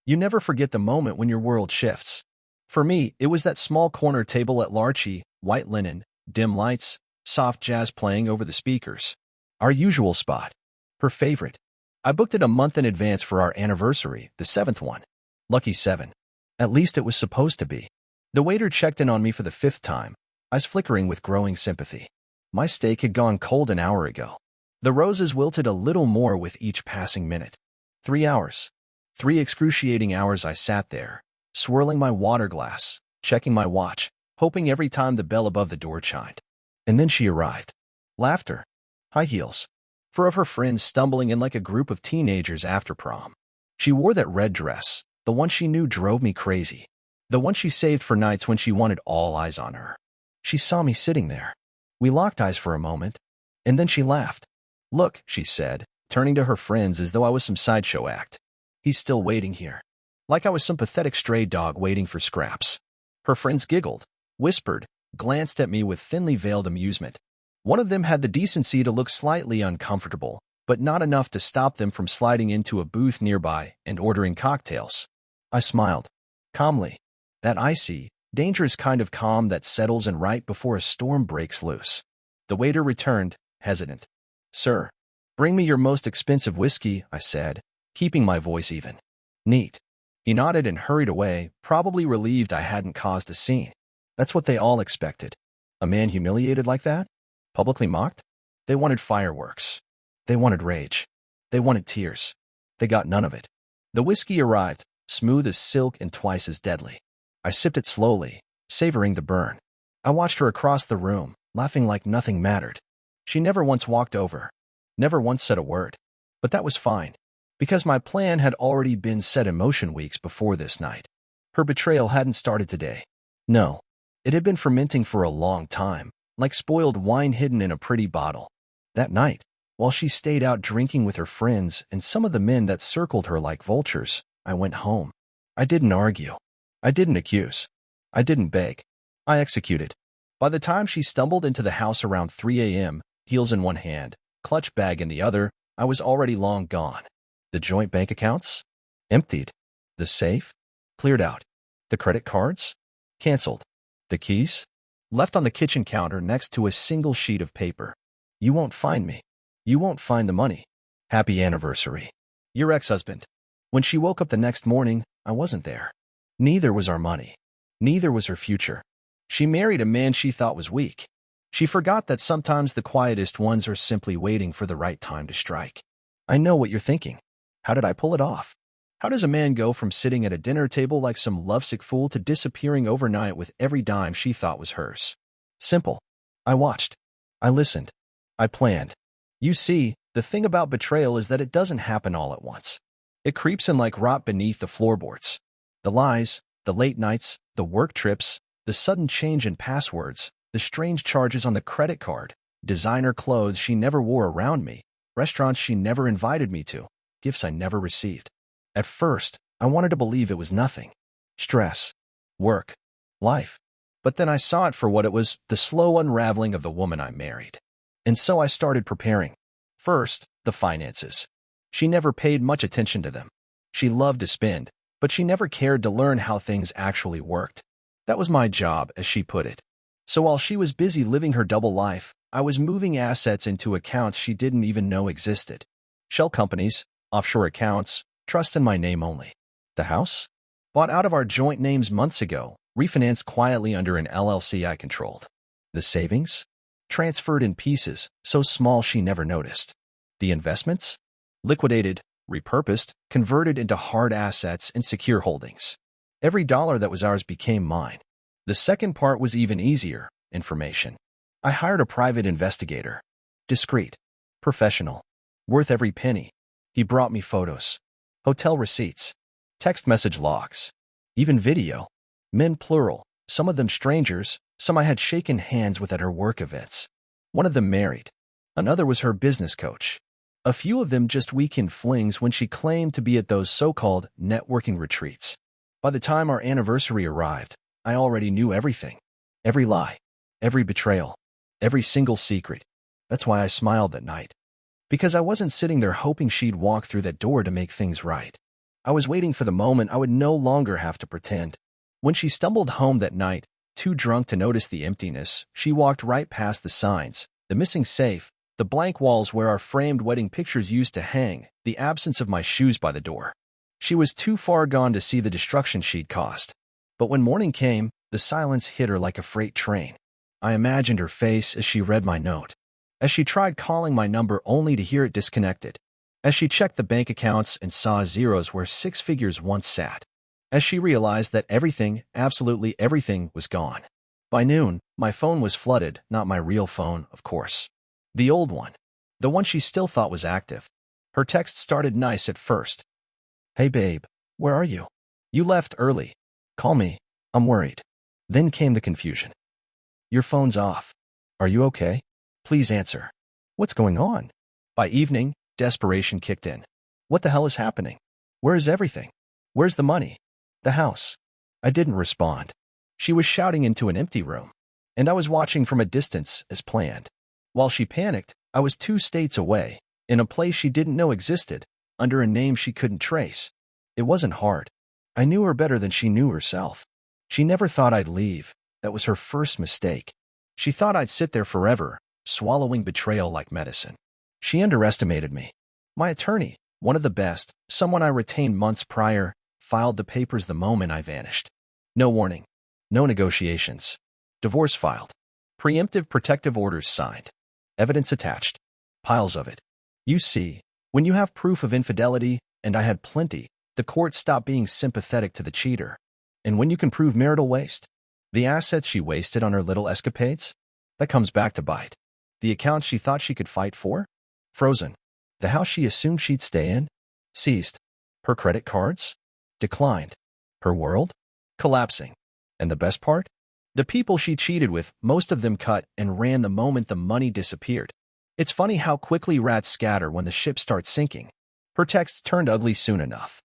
You never forget the moment when your world shifts. For me, it was that small corner table at Larchie, white linen, dim lights, soft jazz playing over the speakers. Our usual spot. Her favorite. I booked it a month in advance for our anniversary, the 7th one. Lucky 7. At least it was supposed to be. The waiter checked in on me for the 5th time, eyes flickering with growing sympathy. My steak had gone cold an hour ago. The roses wilted a little more with each passing minute. 3 hours. 3 excruciating hours I sat there, swirling my water glass, checking my watch, hoping every time the bell above the door chimed. And then she arrived. Laughter. High heels. Fur of her friends stumbling in like a group of teenagers after prom. She wore that red dress, the one she knew drove me crazy. The one she saved for nights when she wanted all eyes on her. She saw me sitting there. We locked eyes for a moment, and then she laughed. Look, she said, turning to her friends as though I was some sideshow act. He's still waiting here. Like I was some pathetic stray dog waiting for scraps. Her friends giggled, whispered, glanced at me with thinly veiled amusement. One of them had the decency to look slightly uncomfortable, but not enough to stop them from sliding into a booth nearby and ordering cocktails. I smiled. Calmly. That icy, dangerous kind of calm that settles in right before a storm breaks loose. The waiter returned, hesitant. Sir, bring me your most expensive whiskey, I said, keeping my voice even. Neat. He nodded and hurried away, probably relieved I hadn't caused a scene. That's what they all expected. A man humiliated like that? Publicly mocked? They wanted fireworks. They wanted rage. They wanted tears. They got none of it. The whiskey arrived, smooth as silk and twice as deadly. I sipped it slowly, savoring the burn. I watched her across the room, laughing like nothing mattered. She never once walked over, never once said a word. But that was fine, because my plan had already been set in motion weeks before this night. Her betrayal hadn't started today. No, it had been fermenting for a long time, like spoiled wine hidden in a pretty bottle. That night, while she stayed out drinking with her friends and some of the men that circled her like vultures, I went home. I didn't argue. I didn't accuse. I didn't beg. I executed. By the time she stumbled into the house around 3 a.m., heels in one hand, clutch bag in the other, I was already long gone. The joint bank accounts? Emptied. The safe? Cleared out. The credit cards? Canceled. The keys? Left on the kitchen counter next to a single sheet of paper. You won't find me. You won't find the money. Happy anniversary. Your ex-husband. When she woke up the next morning, I wasn't there. Neither was our money. Neither was her future. She married a man she thought was weak. She forgot that sometimes the quietest ones are simply waiting for the right time to strike. I know what you're thinking. How did I pull it off? How does a man go from sitting at a dinner table like some lovesick fool to disappearing overnight with every dime she thought was hers? Simple. I watched. I listened. I planned. You see, the thing about betrayal is that it doesn't happen all at once. It creeps in like rot beneath the floorboards. The lies, the late nights, the work trips, the sudden change in passwords, the strange charges on the credit card, designer clothes she never wore around me, restaurants she never invited me to, gifts I never received. At first, I wanted to believe it was nothing. Stress. Work. Life. But then I saw it for what it was, the slow unraveling of the woman I married. And so I started preparing. First, the finances. She never paid much attention to them. She loved to spend, but she never cared to learn how things actually worked. That was my job, as she put it. So while she was busy living her double life, I was moving assets into accounts she didn't even know existed. Shell companies, offshore accounts, trust in my name only. The house? Bought out of our joint names months ago, refinanced quietly under an LLC I controlled. The savings? Transferred in pieces, so small she never noticed. The investments? Liquidated, repurposed, converted into hard assets and secure holdings. Every dollar that was ours became mine. The second part was even easier, information. I hired a private investigator. Discreet. Professional. Worth every penny. He brought me photos. Hotel receipts. Text message logs. Even video. Men plural, some of them strangers, some I had shaken hands with at her work events. One of them married. Another was her business coach. A few of them just weekend flings when she claimed to be at those so-called networking retreats. By the time our anniversary arrived, I already knew everything. Every lie. Every betrayal. Every single secret. That's why I smiled that night. Because I wasn't sitting there hoping she'd walk through that door to make things right. I was waiting for the moment I would no longer have to pretend. When she stumbled home that night, too drunk to notice the emptiness, she walked right past the signs, the missing safe, the blank walls where our framed wedding pictures used to hang, the absence of my shoes by the door. She was too far gone to see the destruction she'd caused. But when morning came, the silence hit her like a freight train. I imagined her face as she read my note, as she tried calling my number only to hear it disconnected, as she checked the bank accounts and saw zeros where six figures once sat, as she realized that everything, absolutely everything, was gone. By noon, my phone was flooded, not my real phone, of course. The old one. The one she still thought was active. Her text started nice at first. "Hey babe, where are you? You left early. Call me. I'm worried." Then came the confusion. "Your phone's off. Are you okay? Please answer. What's going on?" By evening, desperation kicked in. What the hell is happening? Where is everything? Where's the money? The house? I didn't respond. She was shouting into an empty room, and I was watching from a distance as planned. While she panicked, I was 2 states away, in a place she didn't know existed, under a name she couldn't trace. It wasn't hard. I knew her better than she knew herself. She never thought I'd leave. That was her first mistake. She thought I'd sit there forever, swallowing betrayal like medicine. She underestimated me. My attorney, one of the best, someone I retained months prior, filed the papers the moment I vanished. No warning. No negotiations. Divorce filed. Preemptive protective orders signed. Evidence attached. Piles of it. You see, when you have proof of infidelity, and I had plenty, the court stopped being sympathetic to the cheater. And when you can prove marital waste, the assets she wasted on her little escapades, that comes back to bite. The accounts she thought she could fight for? Frozen. The house she assumed she'd stay in? Seized. Her credit cards? Declined. Her world? Collapsing. And the best part? The people she cheated with, most of them cut and ran the moment the money disappeared. It's funny how quickly rats scatter when the ship starts sinking. Her texts turned ugly soon enough.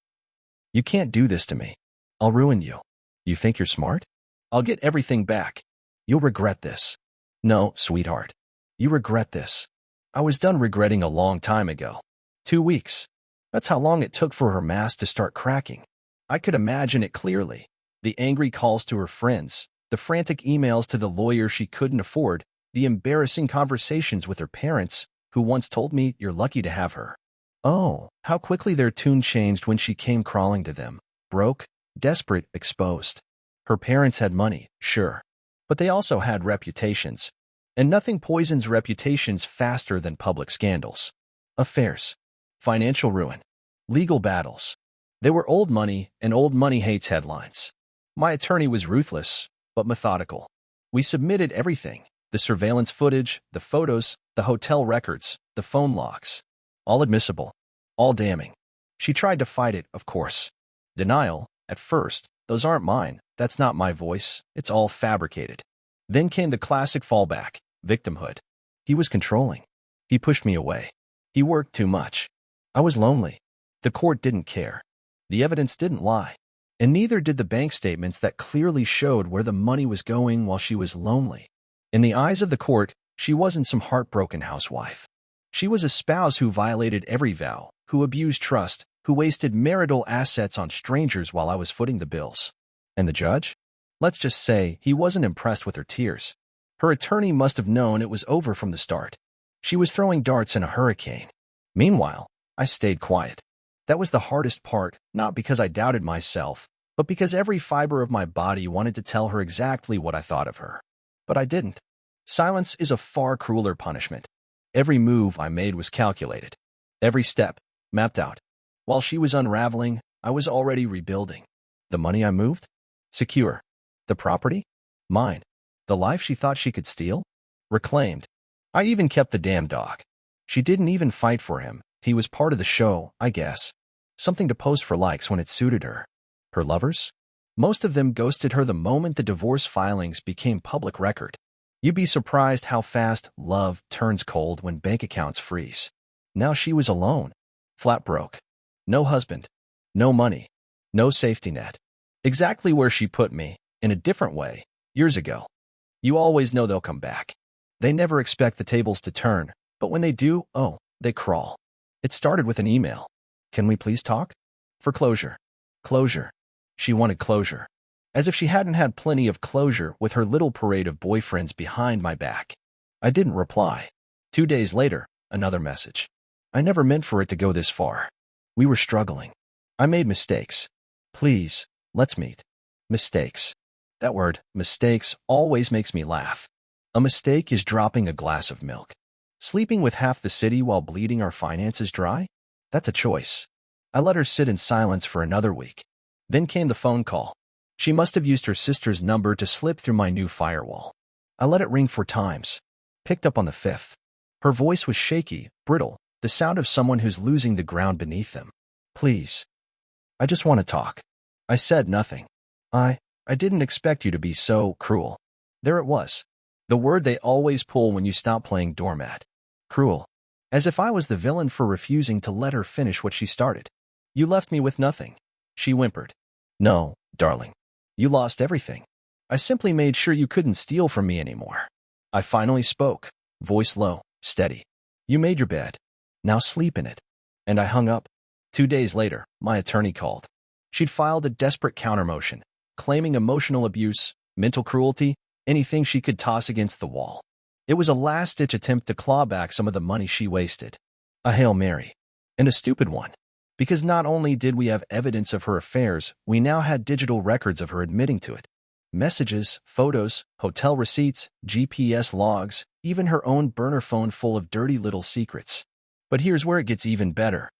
"You can't do this to me. I'll ruin you. You think you're smart? I'll get everything back. You'll regret this." "No, sweetheart. You regret this." I was done regretting a long time ago. 2 weeks. That's how long it took for her mask to start cracking. I could imagine it clearly. The angry calls to her friends, the frantic emails to the lawyer she couldn't afford, the embarrassing conversations with her parents, who once told me, "You're lucky to have her." Oh, how quickly their tune changed when she came crawling to them. Broke, desperate, exposed. Her parents had money, sure. But they also had reputations. And nothing poisons reputations faster than public scandals. Affairs. Financial ruin. Legal battles. They were old money, and old money hates headlines. My attorney was ruthless, but methodical. We submitted everything. The surveillance footage, the photos, the hotel records, the phone logs. All admissible. All damning. She tried to fight it, of course. Denial, at first. "Those aren't mine. That's not my voice. It's all fabricated." Then came the classic fallback, victimhood. He was controlling. He pushed me away. He worked too much. I was lonely. The court didn't care. The evidence didn't lie. And neither did the bank statements that clearly showed where the money was going while she was lonely. In the eyes of the court, she wasn't some heartbroken housewife. She was a spouse who violated every vow, who abused trust, who wasted marital assets on strangers while I was footing the bills. And the judge? Let's just say he wasn't impressed with her tears. Her attorney must have known it was over from the start. She was throwing darts in a hurricane. Meanwhile, I stayed quiet. That was the hardest part, not because I doubted myself, but because every fiber of my body wanted to tell her exactly what I thought of her. But I didn't. Silence is a far crueler punishment. Every move I made was calculated. Every step, mapped out. While she was unraveling, I was already rebuilding. The money I moved? Secure. The property? Mine. The life she thought she could steal? Reclaimed. I even kept the damn dog. She didn't even fight for him. He was part of the show, I guess. Something to post for likes when it suited her. Her lovers? Most of them ghosted her the moment the divorce filings became public record. You'd be surprised how fast love turns cold when bank accounts freeze. Now she was alone. Flat broke. No husband. No money. No safety net. Exactly where she put me, in a different way, years ago. You always know they'll come back. They never expect the tables to turn, but when they do, oh, they crawl. It started with an email. "Can we please talk?" For closure. Closure. She wanted closure. As if she hadn't had plenty of closure with her little parade of boyfriends behind my back. I didn't reply. 2 days later, another message. I never meant for it to go this far. We were struggling. I made mistakes. Please, let's meet. Mistakes. That word, mistakes, always makes me laugh. A mistake is dropping a glass of milk. Sleeping with half the city while bleeding our finances dry? That's a choice. I let her sit in silence for another week. Then came the phone call. She must have used her sister's number to slip through my new firewall. I let it ring 4 times. Picked up on the 5th. Her voice was shaky, brittle, the sound of someone who's losing the ground beneath them. Please. I just want to talk. I said nothing. I didn't expect you to be so cruel. There it was. The word they always pull when you stop playing doormat. Cruel. As if I was the villain for refusing to let her finish what she started. You left me with nothing. She whimpered. No, darling. You lost everything. I simply made sure you couldn't steal from me anymore. I finally spoke, voice low, steady. You made your bed. Now sleep in it. And I hung up. 2 days later, my attorney called. She'd filed a desperate countermotion, claiming emotional abuse, mental cruelty, anything she could toss against the wall. It was a last-ditch attempt to claw back some of the money she wasted. A Hail Mary. And a stupid one. Because not only did we have evidence of her affairs, we now had digital records of her admitting to it. Messages, photos, hotel receipts, GPS logs, even her own burner phone full of dirty little secrets. But here's where it gets even better.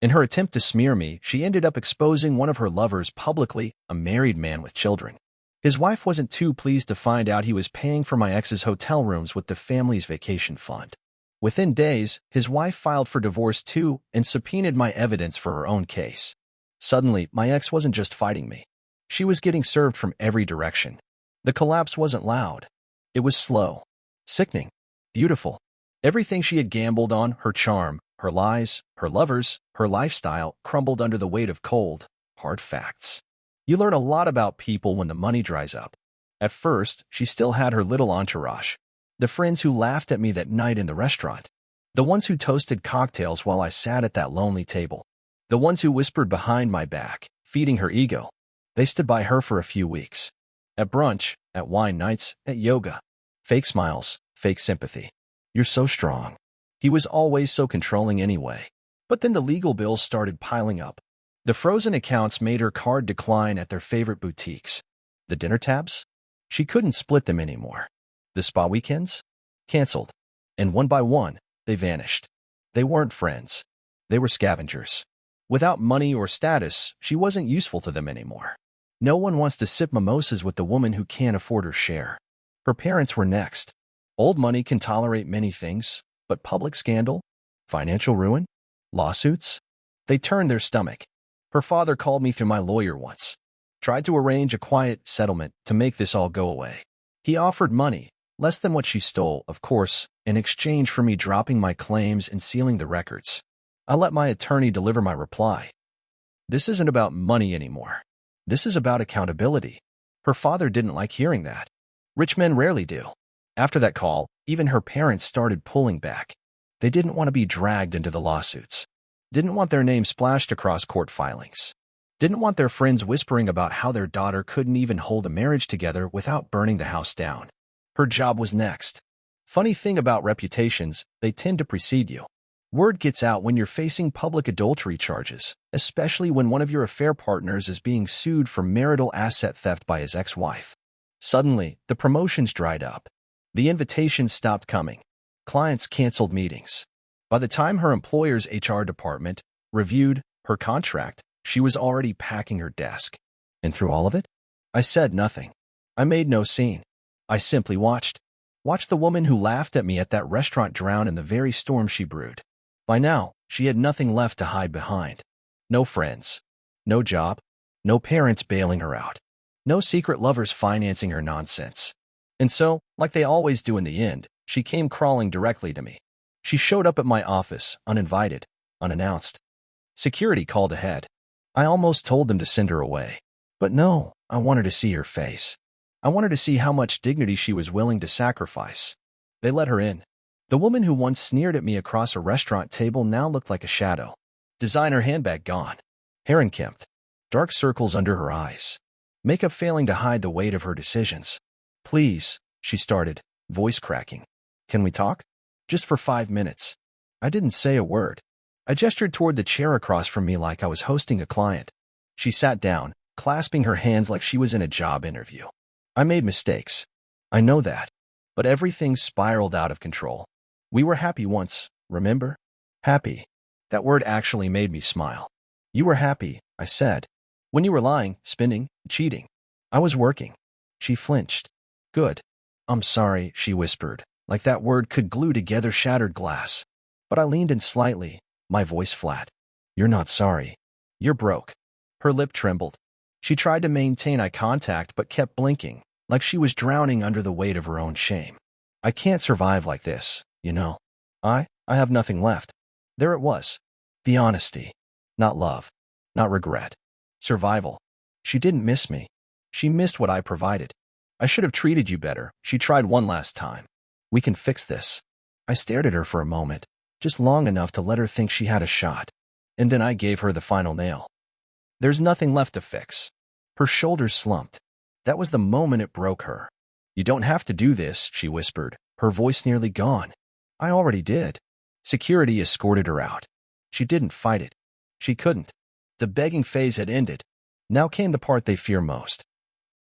In her attempt to smear me, she ended up exposing one of her lovers publicly, a married man with children. His wife wasn't too pleased to find out he was paying for my ex's hotel rooms with the family's vacation fund. Within days, his wife filed for divorce too and subpoenaed my evidence for her own case. Suddenly, my ex wasn't just fighting me. She was getting served from every direction. The collapse wasn't loud. It was slow. Sickening. Beautiful. Everything she had gambled on, her charm, her lies, her lovers, her lifestyle, crumbled under the weight of cold, hard facts. You learn a lot about people when the money dries up. At first, she still had her little entourage. The friends who laughed at me that night in the restaurant. The ones who toasted cocktails while I sat at that lonely table. The ones who whispered behind my back, feeding her ego. They stood by her for a few weeks. At brunch, at wine nights, at yoga. Fake smiles, fake sympathy. You're so strong. He was always so controlling anyway. But then the legal bills started piling up. The frozen accounts made her card decline at their favorite boutiques. The dinner tabs? She couldn't split them anymore. The spa weekends? Canceled. And one by one, they vanished. They weren't friends. They were scavengers. Without money or status, she wasn't useful to them anymore. No one wants to sip mimosas with the woman who can't afford her share. Her parents were next. Old money can tolerate many things, but public scandal? Financial ruin? Lawsuits? They turned their stomach. Her father called me through my lawyer once. Tried to arrange a quiet settlement to make this all go away. He offered money, less than what she stole, of course, in exchange for me dropping my claims and sealing the records. I let my attorney deliver my reply. This isn't about money anymore. This is about accountability. Her father didn't like hearing that. Rich men rarely do. After that call, even her parents started pulling back. They didn't want to be dragged into the lawsuits. Didn't want their name splashed across court filings. Didn't want their friends whispering about how their daughter couldn't even hold a marriage together without burning the house down. Her job was next. Funny thing about reputations, they tend to precede you. Word gets out when you're facing public adultery charges, especially when one of your affair partners is being sued for marital asset theft by his ex-wife. Suddenly, the promotions dried up. The invitations stopped coming. Clients canceled meetings. By the time her employer's HR department reviewed her contract, she was already packing her desk. And through all of it, I said nothing. I made no scene. I simply watched. Watched the woman who laughed at me at that restaurant drown in the very storm she brewed. By now, she had nothing left to hide behind. No friends. No job. No parents bailing her out. No secret lovers financing her nonsense. And so, like they always do in the end, she came crawling directly to me. She showed up at my office, uninvited, unannounced. Security called ahead. I almost told them to send her away. But no, I wanted to see her face. I wanted to see how much dignity she was willing to sacrifice. They let her in. The woman who once sneered at me across a restaurant table now looked like a shadow. Designer handbag gone. hair unkempt, dark circles under her eyes, makeup failing to hide the weight of her decisions. "Please," she started, voice cracking. "Can we talk? Just for 5 minutes." I didn't say a word. I gestured toward the chair across from me like I was hosting a client. She sat down, clasping her hands like she was in a job interview. "I made mistakes. I know that. But everything spiraled out of control. We were happy once, remember? Happy. That word actually made me smile. You were happy," I said. "When you were lying, spinning, cheating. I was working." She flinched. "Good. I'm sorry," she whispered, like that word could glue together shattered glass. But I leaned in slightly, my voice flat. "You're not sorry. You're broke." Her lip trembled. She tried to maintain eye contact but kept blinking, like she was drowning under the weight of her own shame. "I can't survive like this, you know. I have nothing left." There it was. The honesty. Not love. Not regret. Survival. She didn't miss me. She missed what I provided. "I should have treated you better," she tried one last time. "We can fix this." I stared at her for a moment, just long enough to let her think she had a shot. And then I gave her the final nail. "There's nothing left to fix." Her shoulders slumped. That was the moment it broke her. "You don't have to do this," she whispered, her voice nearly gone. I already did. Security escorted her out. She didn't fight it. She couldn't. The begging phase had ended. Now came the part they fear most.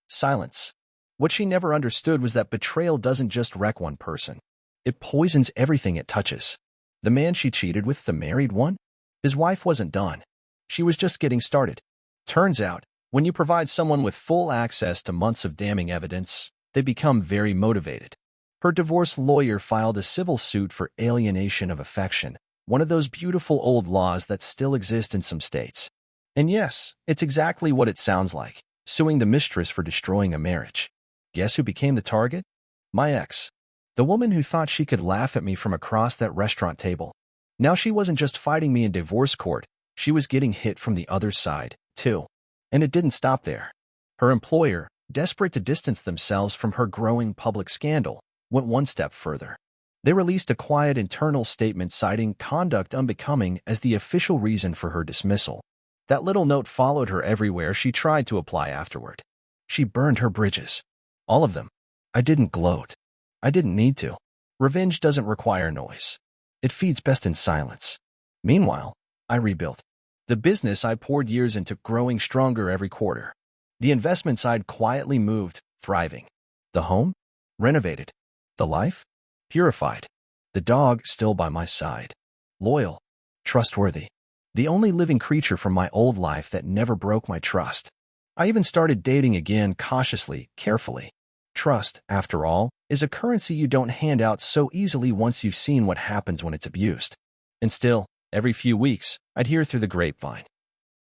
Silence. What she never understood was that betrayal doesn't just wreck one person. It poisons everything it touches. The man she cheated with, the married one? His wife wasn't done. She was just getting started. Turns out, when you provide someone with full access to months of damning evidence, they become very motivated. Her divorce lawyer filed a civil suit for alienation of affection, one of those beautiful old laws that still exist in some states. And yes, it's exactly what it sounds like, suing the mistress for destroying a marriage. Guess who became the target? My ex. The woman who thought she could laugh at me from across that restaurant table. Now she wasn't just fighting me in divorce court, she was getting hit from the other side, too. And it didn't stop there. Her employer, desperate to distance themselves from her growing public scandal, went one step further. They released a quiet internal statement citing conduct unbecoming as the official reason for her dismissal. That little note followed her everywhere she tried to apply afterward. She burned her bridges. All of them. I didn't gloat. I didn't need to. Revenge doesn't require noise. It feeds best in silence. Meanwhile, I rebuilt. The business I poured years into growing stronger every quarter. The investments I'd quietly moved, thriving. The home? Renovated. The life? Purified. The dog still by my side. Loyal. Trustworthy. The only living creature from my old life that never broke my trust. I even started dating again cautiously, carefully. Trust, after all, is a currency you don't hand out so easily once you've seen what happens when it's abused. And still, every few weeks, I'd hear through the grapevine.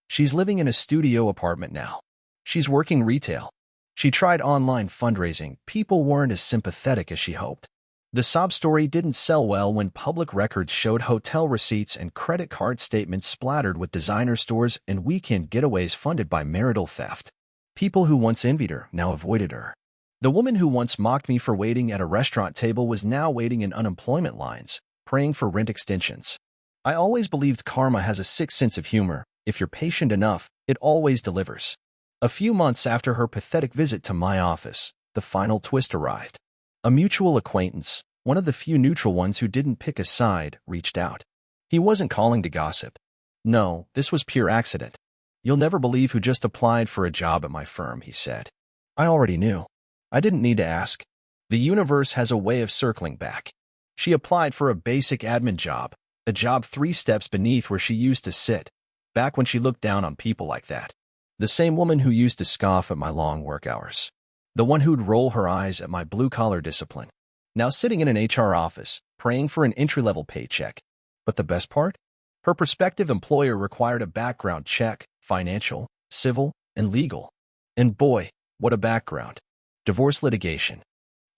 She's living in a studio apartment now. She's working retail. She tried online fundraising. People weren't as sympathetic as she hoped. The sob story didn't sell well when public records showed hotel receipts and credit card statements splattered with designer stores and weekend getaways funded by marital theft. People who once envied her now avoided her. The woman who once mocked me for waiting at a restaurant table was now waiting in unemployment lines, praying for rent extensions. I always believed karma has a sick sense of humor. If you're patient enough, it always delivers. A few months after her pathetic visit to my office, the final twist arrived. A mutual acquaintance, one of the few neutral ones who didn't pick a side, reached out. He wasn't calling to gossip. No, this was pure accident. "You'll never believe who just applied for a job at my firm," he said. I already knew. I didn't need to ask. The universe has a way of circling back. She applied for a basic admin job, a job 3 steps beneath where she used to sit, back when she looked down on people like that. The same woman who used to scoff at my long work hours. The one who'd roll her eyes at my blue-collar discipline. Now sitting in an HR office, praying for an entry-level paycheck. But the best part? Her prospective employer required a background check, financial, civil, and legal. And boy, what a background. Divorce litigation.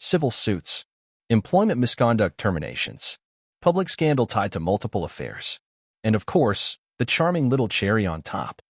Civil suits. Employment misconduct terminations. Public scandal tied to multiple affairs. And of course, the charming little cherry on top.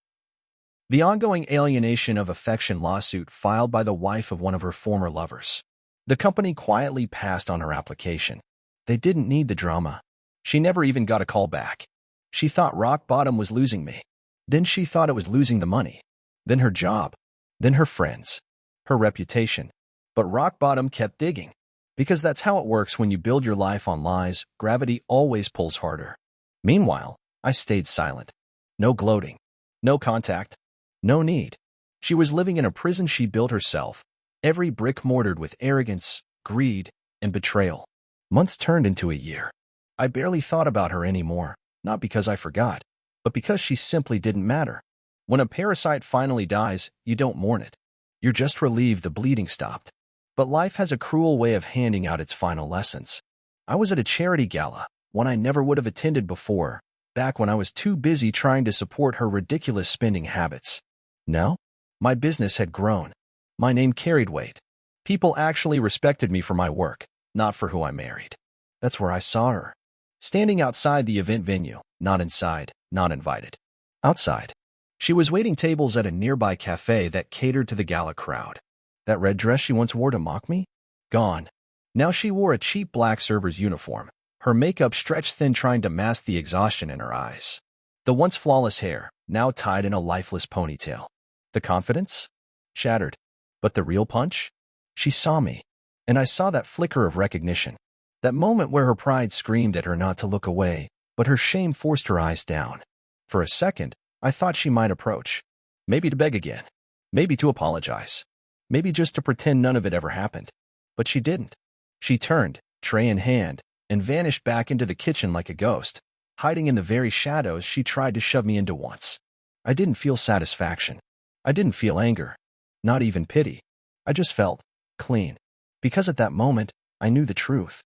The ongoing alienation of affection lawsuit filed by the wife of one of her former lovers. The company quietly passed on her application. They didn't need the drama. She never even got a call back. She thought rock bottom was losing me. Then she thought it was losing the money. Then her job. Then her friends. Her reputation. But rock bottom kept digging. Because that's how it works when you build your life on lies, gravity always pulls harder. Meanwhile, I stayed silent. No gloating. No contact. No need. She was living in a prison she built herself, every brick mortared with arrogance, greed, and betrayal. Months turned into a year. I barely thought about her anymore, not because I forgot, but because she simply didn't matter. When a parasite finally dies, you don't mourn it. You're just relieved the bleeding stopped. But life has a cruel way of handing out its final lessons. I was at a charity gala, one I never would have attended before, back when I was too busy trying to support her ridiculous spending habits. Now, my business had grown. My name carried weight. People actually respected me for my work, not for who I married. That's where I saw her. Standing outside the event venue, not inside, not invited. Outside. She was waiting tables at a nearby cafe that catered to the gala crowd. That red dress she once wore to mock me? Gone. Now she wore a cheap black server's uniform, her makeup stretched thin trying to mask the exhaustion in her eyes. The once flawless hair, now tied in a lifeless ponytail. The confidence? Shattered. But the real punch? She saw me, and I saw that flicker of recognition. That moment where her pride screamed at her not to look away, but her shame forced her eyes down. For a second, I thought she might approach. Maybe to beg again. Maybe to apologize. Maybe just to pretend none of it ever happened. But she didn't. She turned, tray in hand, and vanished back into the kitchen like a ghost, hiding in the very shadows she tried to shove me into once. I didn't feel satisfaction. I didn't feel anger. Not even pity. I just felt clean. Because at that moment, I knew the truth.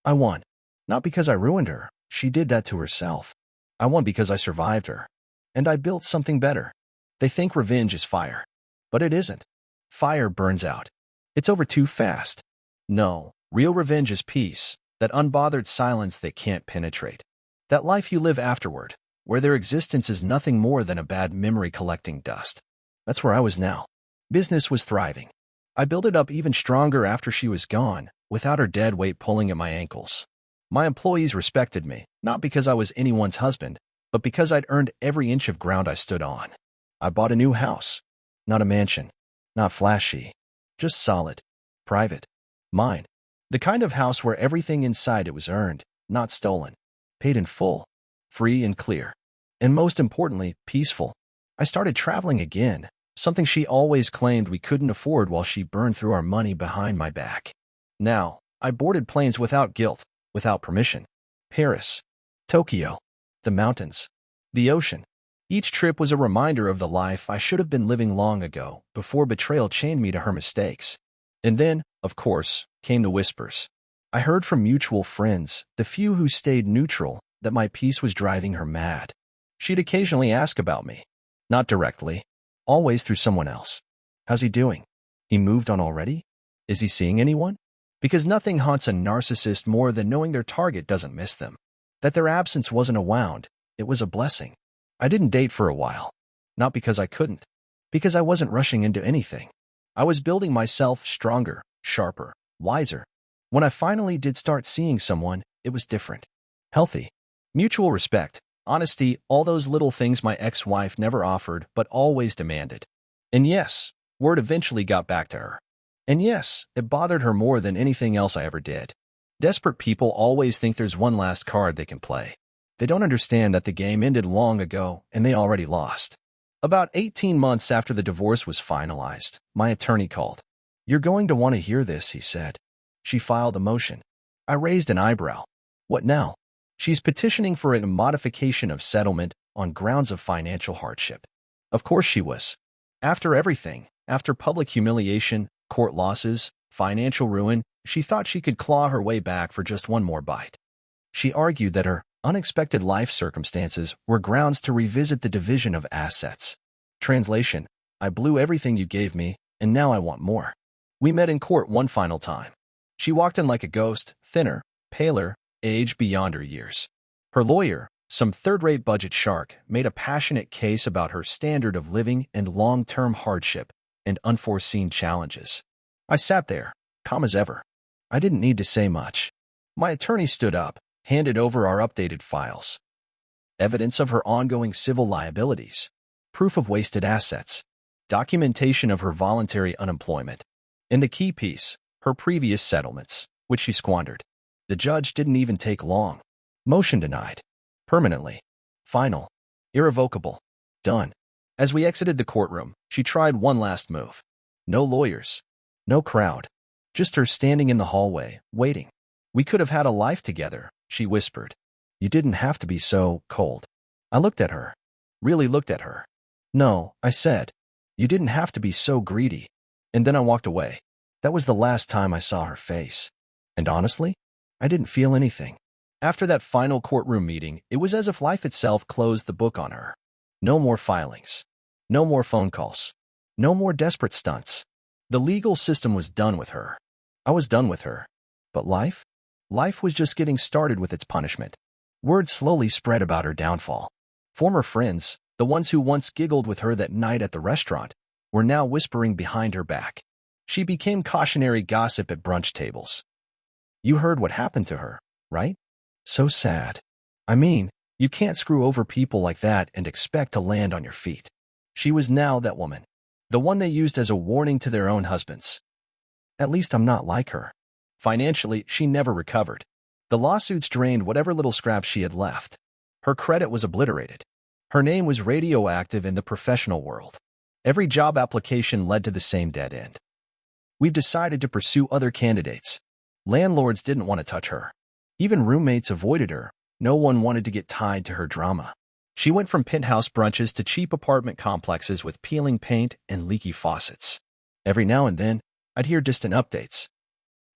I won. Not because I ruined her. She did that to herself. I won because I survived her. And I built something better. They think revenge is fire. But it isn't. Fire burns out. It's over too fast. No, real revenge is peace, that unbothered silence they can't penetrate. That life you live afterward, where their existence is nothing more than a bad memory collecting dust. That's where I was now. Business was thriving. I built it up even stronger after she was gone, without her dead weight pulling at my ankles. My employees respected me, not because I was anyone's husband, but because I'd earned every inch of ground I stood on. I bought a new house. Not a mansion. Not flashy. Just solid. Private. Mine. The kind of house where everything inside it was earned, not stolen. Paid in full. Free and clear. And most importantly, peaceful. I started traveling again, something she always claimed we couldn't afford while she burned through our money behind my back. Now, I boarded planes without guilt, without permission. Paris. Tokyo. The mountains. The ocean. Each trip was a reminder of the life I should have been living long ago, before betrayal chained me to her mistakes. And then, of course, came the whispers. I heard from mutual friends, the few who stayed neutral, that my peace was driving her mad. She'd occasionally ask about me. Not directly. Always through someone else. How's he doing? He moved on already? Is he seeing anyone? Because nothing haunts a narcissist more than knowing their target doesn't miss them. That their absence wasn't a wound, it was a blessing. I didn't date for a while. Not because I couldn't. Because I wasn't rushing into anything. I was building myself stronger, sharper, wiser. When I finally did start seeing someone, it was different. Healthy. Mutual respect, honesty, all those little things my ex-wife never offered but always demanded. And yes, word eventually got back to her. And yes, it bothered her more than anything else I ever did. Desperate people always think there's one last card they can play. They don't understand that the game ended long ago and they already lost. About 18 months after the divorce was finalized, my attorney called. "You're going to want to hear this," he said. She filed a motion. I raised an eyebrow. What now? She's petitioning for a modification of settlement on grounds of financial hardship. Of course she was. After everything, after public humiliation, court losses, financial ruin, she thought she could claw her way back for just one more bite. She argued that her unexpected life circumstances were grounds to revisit the division of assets. Translation: I blew everything you gave me, and now I want more. We met in court one final time. She walked in like a ghost, thinner, paler, age beyond her years. Her lawyer, some third-rate budget shark, made a passionate case about her standard of living and long-term hardship and unforeseen challenges. I sat there, calm as ever. I didn't need to say much. My attorney stood up, handed over our updated files. evidence of her ongoing civil liabilities, proof of wasted assets, documentation of her voluntary unemployment, and the key piece, her previous settlements, which she squandered. The judge didn't even take long. Motion denied. Permanently. Final. Irrevocable. Done. As we exited the courtroom, she tried one last move. No lawyers. No crowd. Just her standing in the hallway, waiting. We could have had a life together, she whispered. You didn't have to be so cold. I looked at her. Really looked at her. No, I said. You didn't have to be so greedy. And then I walked away. That was the last time I saw her face. And honestly, I didn't feel anything. After that final courtroom meeting, it was as if life itself closed the book on her. No more filings. No more phone calls. No more desperate stunts. The legal system was done with her. I was done with her. But life? Life was just getting started with its punishment. Word slowly spread about her downfall. Former friends, the ones who once giggled with her that night at the restaurant, were now whispering behind her back. She became cautionary gossip at brunch tables. You heard what happened to her, right? So sad. I mean, you can't screw over people like that and expect to land on your feet. She was now that woman. The one they used as a warning to their own husbands. At least I'm not like her. Financially, she never recovered. The lawsuits drained whatever little scraps she had left. Her credit was obliterated. Her name was radioactive in the professional world. Every job application led to the same dead end. We've decided to pursue other candidates. Landlords didn't want to touch her. Even roommates avoided her. No one wanted to get tied to her drama. She went from penthouse brunches to cheap apartment complexes with peeling paint and leaky faucets. Every now and then, I'd hear distant updates.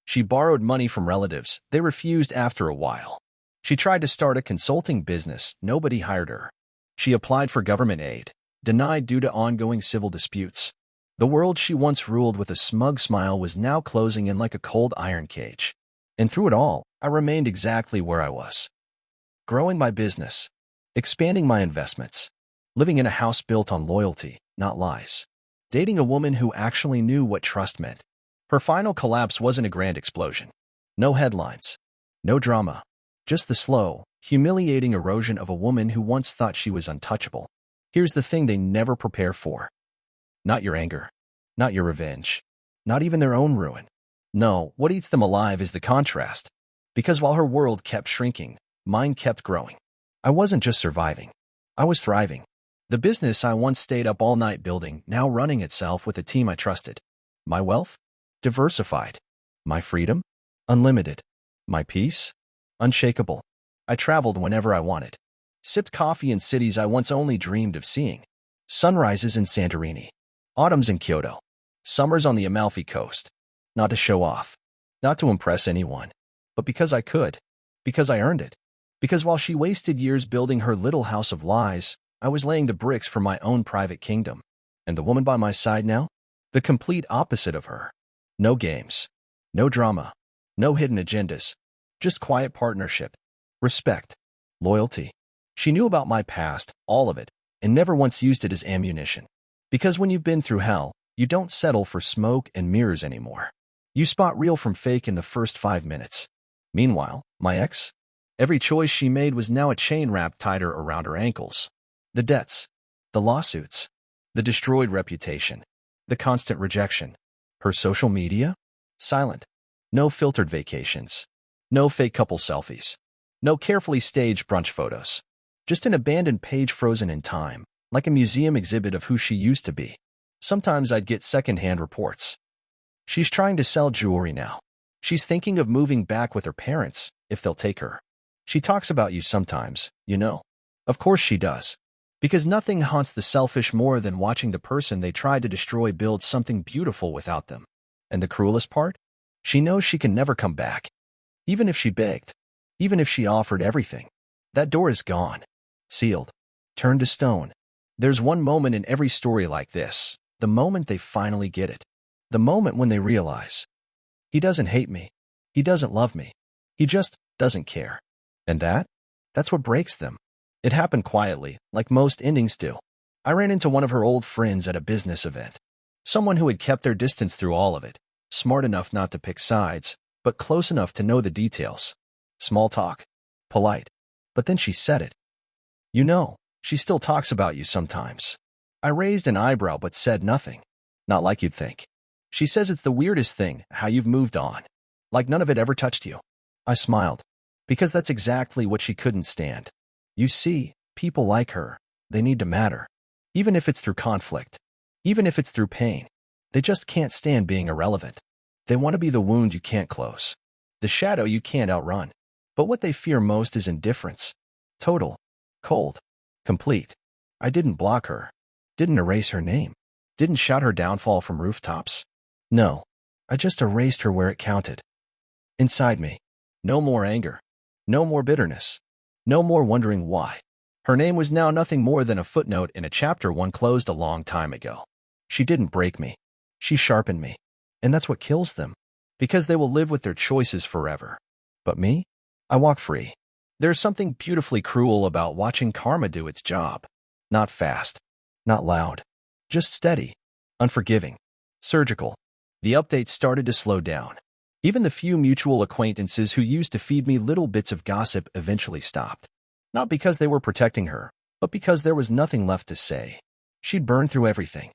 She borrowed money from relatives. They refused after a while. She tried to start a consulting business. Nobody hired her. She applied for government aid, denied due to ongoing civil disputes. The world she once ruled with a smug smile was now closing in like a cold iron cage. And through it all, I remained exactly where I was. Growing my business, expanding my investments, living in a house built on loyalty, not lies. Dating a woman who actually knew what trust meant. Her final collapse wasn't a grand explosion. No headlines. No drama. Just the slow, humiliating erosion of a woman who once thought she was untouchable. Here's the thing they never prepare for. Not your anger. Not your revenge. Not even their own ruin. No, what eats them alive is the contrast. Because while her world kept shrinking, mine kept growing. I wasn't just surviving. I was thriving. The business I once stayed up all night building, now running itself with a team I trusted. My wealth? Diversified. My freedom? Unlimited. My peace? Unshakable. I traveled whenever I wanted. Sipped coffee in cities I once only dreamed of seeing. Sunrises in Santorini. Autumns in Kyoto. Summers on the Amalfi Coast. Not to show off. Not to impress anyone. But because I could. Because I earned it. Because while she wasted years building her little house of lies, I was laying the bricks for my own private kingdom. And the woman by my side now? The complete opposite of her. No games. No drama. No hidden agendas. Just quiet partnership. Respect. Loyalty. She knew about my past, all of it, and never once used it as ammunition. Because when you've been through hell, you don't settle for smoke and mirrors anymore. You spot real from fake in the first 5 minutes. Meanwhile, my ex? Every choice she made was now a chain wrapped tighter around her ankles. The debts. The lawsuits. The destroyed reputation. The constant rejection. Her social media? Silent. No filtered vacations. No fake couple selfies. No carefully staged brunch photos. Just an abandoned page frozen in time, like a museum exhibit of who she used to be. Sometimes I'd get secondhand reports. She's trying to sell jewelry now. She's thinking of moving back with her parents, if they'll take her. She talks about you sometimes, you know. Of course she does. Because nothing haunts the selfish more than watching the person they tried to destroy build something beautiful without them. And the cruelest part? She knows she can never come back. Even if she begged. Even if she offered everything. That door is gone. Sealed. Turned to stone. There's one moment in every story like this. The moment they finally get it. The moment when they realize. He doesn't hate me. He doesn't love me. He just doesn't care. And that's what breaks them. It happened quietly, like most endings do. I ran into one of her old friends at a business event. Someone who had kept their distance through all of it. Smart enough not to pick sides, but close enough to know the details. Small talk. Polite. But then she said it. She still talks about you sometimes. I raised an eyebrow but said nothing. Not like you'd think. She says it's the weirdest thing, how you've moved on. Like none of it ever touched you. I smiled. Because that's exactly what she couldn't stand. You see, people like her, they need to matter. Even if it's through conflict. Even if it's through pain. They just can't stand being irrelevant. They want to be the wound you can't close. The shadow you can't outrun. But what they fear most is indifference. Total. Cold. Complete. I didn't block her. Didn't erase her name. Didn't shout her downfall from rooftops. No. I just erased her where it counted. Inside me. No more anger. No more bitterness. No more wondering why. Her name was now nothing more than a footnote in a chapter one closed a long time ago. She didn't break me. She sharpened me. And that's what kills them. Because they will live with their choices forever. But me? I walk free. There's something beautifully cruel about watching karma do its job. Not fast. Not loud. Just steady. Unforgiving. Surgical. The updates started to slow down. Even the few mutual acquaintances who used to feed me little bits of gossip eventually stopped. Not because they were protecting her, but because there was nothing left to say. She'd burned through everything.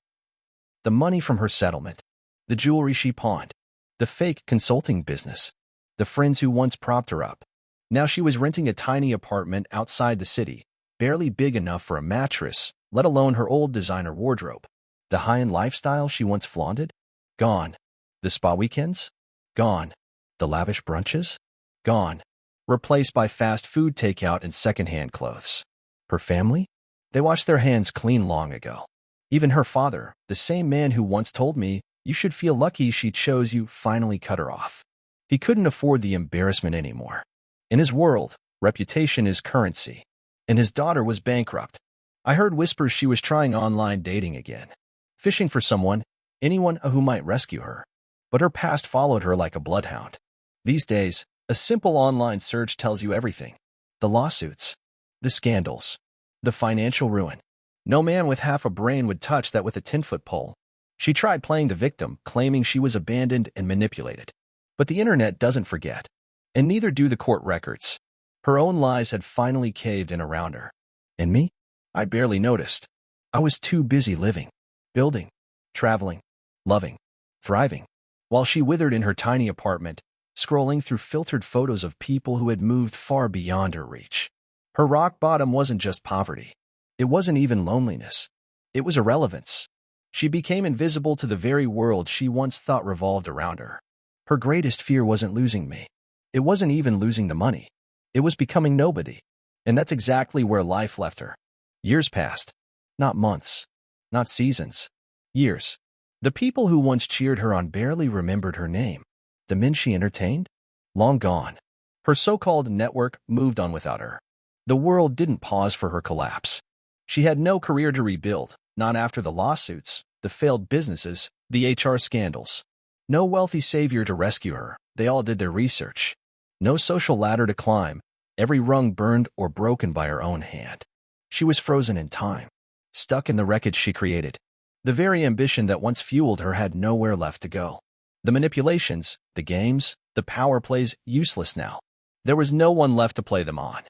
The money from her settlement. The jewelry she pawned. The fake consulting business. The friends who once propped her up. Now she was renting a tiny apartment outside the city, barely big enough for a mattress, let alone her old designer wardrobe. The high-end lifestyle she once flaunted? Gone. The spa weekends? Gone. The lavish brunches? Gone. Replaced by fast food takeout and secondhand clothes. Her family? They washed their hands clean long ago. Even her father, the same man who once told me, you should feel lucky she chose you, finally cut her off. He couldn't afford the embarrassment anymore. In his world, reputation is currency. And his daughter was bankrupt. I heard whispers she was trying online dating again. Fishing for someone, anyone who might rescue her. But her past followed her like a bloodhound. These days, a simple online search tells you everything. The lawsuits. The scandals. The financial ruin. No man with half a brain would touch that with a 10-foot pole. She tried playing the victim, claiming she was abandoned and manipulated. But the internet doesn't forget. And neither do the court records. Her own lies had finally caved in around her. And me? I barely noticed. I was too busy living, building, traveling, loving, thriving, while she withered in her tiny apartment, scrolling through filtered photos of people who had moved far beyond her reach. Her rock bottom wasn't just poverty. It wasn't even loneliness. It was irrelevance. She became invisible to the very world she once thought revolved around her. Her greatest fear wasn't losing me. It wasn't even losing the money. It was becoming nobody. And that's exactly where life left her. Years passed. Not months. Not seasons. Years. The people who once cheered her on barely remembered her name. The men she entertained? Long gone. Her so-called network moved on without her. The world didn't pause for her collapse. She had no career to rebuild, not after the lawsuits, the failed businesses, the HR scandals. No wealthy savior to rescue her. They all did their research. No social ladder to climb, every rung burned or broken by her own hand. She was frozen in time, stuck in the wreckage she created. The very ambition that once fueled her had nowhere left to go. The manipulations, the games, the power plays, useless now. There was no one left to play them on.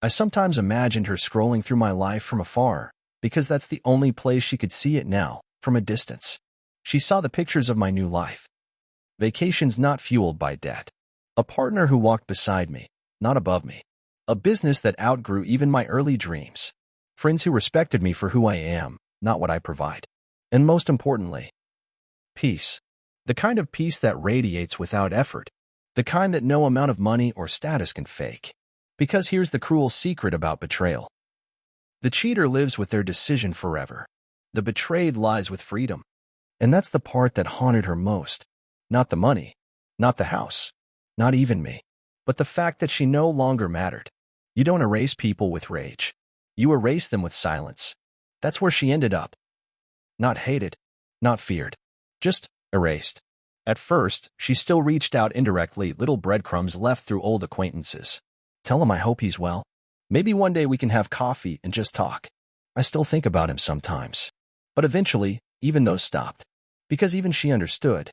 I sometimes imagined her scrolling through my life from afar, because that's the only place she could see it now, from a distance. She saw the pictures of my new life. Vacations not fueled by debt. A partner who walked beside me, not above me. A business that outgrew even my early dreams. Friends who respected me for who I am, not what I provide. And most importantly, peace. The kind of peace that radiates without effort. The kind that no amount of money or status can fake. Because here's the cruel secret about betrayal. The cheater lives with their decision forever. The betrayed lies with freedom. And that's the part that haunted her most. Not the money. Not the house. Not even me. But the fact that she no longer mattered. You don't erase people with rage. You erase them with silence. That's where she ended up. Not hated. Not feared. Just erased. At first, she still reached out indirectly, little breadcrumbs left through old acquaintances. Tell him I hope he's well. Maybe one day we can have coffee and just talk. I still think about him sometimes. But eventually, even those stopped. Because even she understood.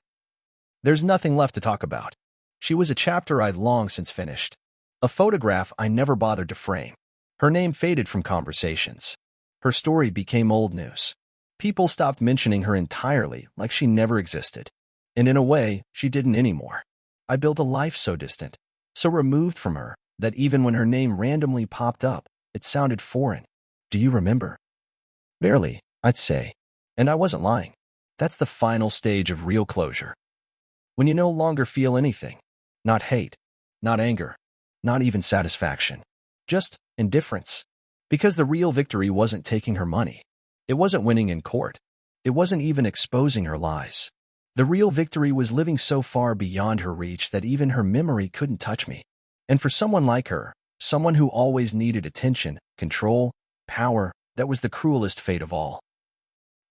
There's nothing left to talk about. She was a chapter I'd long since finished. A photograph I never bothered to frame. Her name faded from conversations. Her story became old news. People stopped mentioning her entirely, like she never existed. And in a way, she didn't anymore. I built a life so distant, so removed from her, that even when her name randomly popped up, it sounded foreign. Do you remember? Barely, I'd say. And I wasn't lying. That's the final stage of real closure. When you no longer feel anything. Not hate, not anger, not even satisfaction. Just indifference. Because the real victory wasn't taking her money. It wasn't winning in court. It wasn't even exposing her lies. The real victory was living so far beyond her reach that even her memory couldn't touch me. And for someone like her, someone who always needed attention, control, power, that was the cruelest fate of all.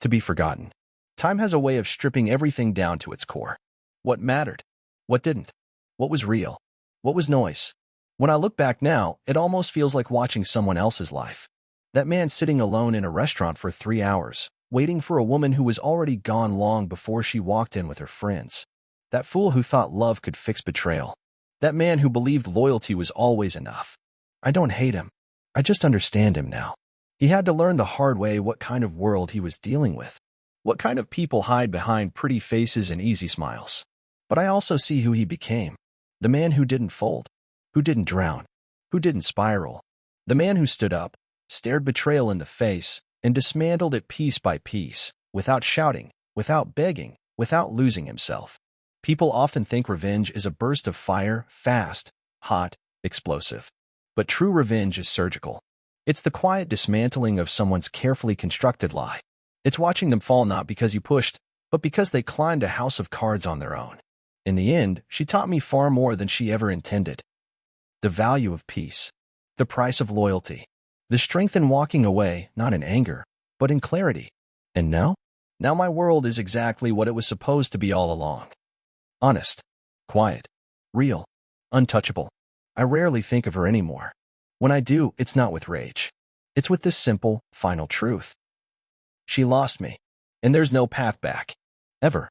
To be forgotten. Time has a way of stripping everything down to its core. What mattered? What didn't? What was real? What was noise? When I look back now, it almost feels like watching someone else's life. That man sitting alone in a restaurant for 3 hours, waiting for a woman who was already gone long before she walked in with her friends. That fool who thought love could fix betrayal. That man who believed loyalty was always enough. I don't hate him. I just understand him now. He had to learn the hard way what kind of world he was dealing with. What kind of people hide behind pretty faces and easy smiles. But I also see who he became. The man who didn't fold. Who didn't drown. Who didn't spiral. The man who stood up, stared betrayal in the face, and dismantled it piece by piece, without shouting, without begging, without losing himself. People often think revenge is a burst of fire, fast, hot, explosive. But true revenge is surgical. It's the quiet dismantling of someone's carefully constructed lie. It's watching them fall not because you pushed, but because they climbed a house of cards on their own. In the end, she taught me far more than she ever intended. The value of peace. The price of loyalty. The strength in walking away, not in anger, but in clarity. And now? Now my world is exactly what it was supposed to be all along. Honest. Quiet. Real. Untouchable. I rarely think of her anymore. When I do, it's not with rage. It's with this simple, final truth. She lost me. And there's no path back. Ever.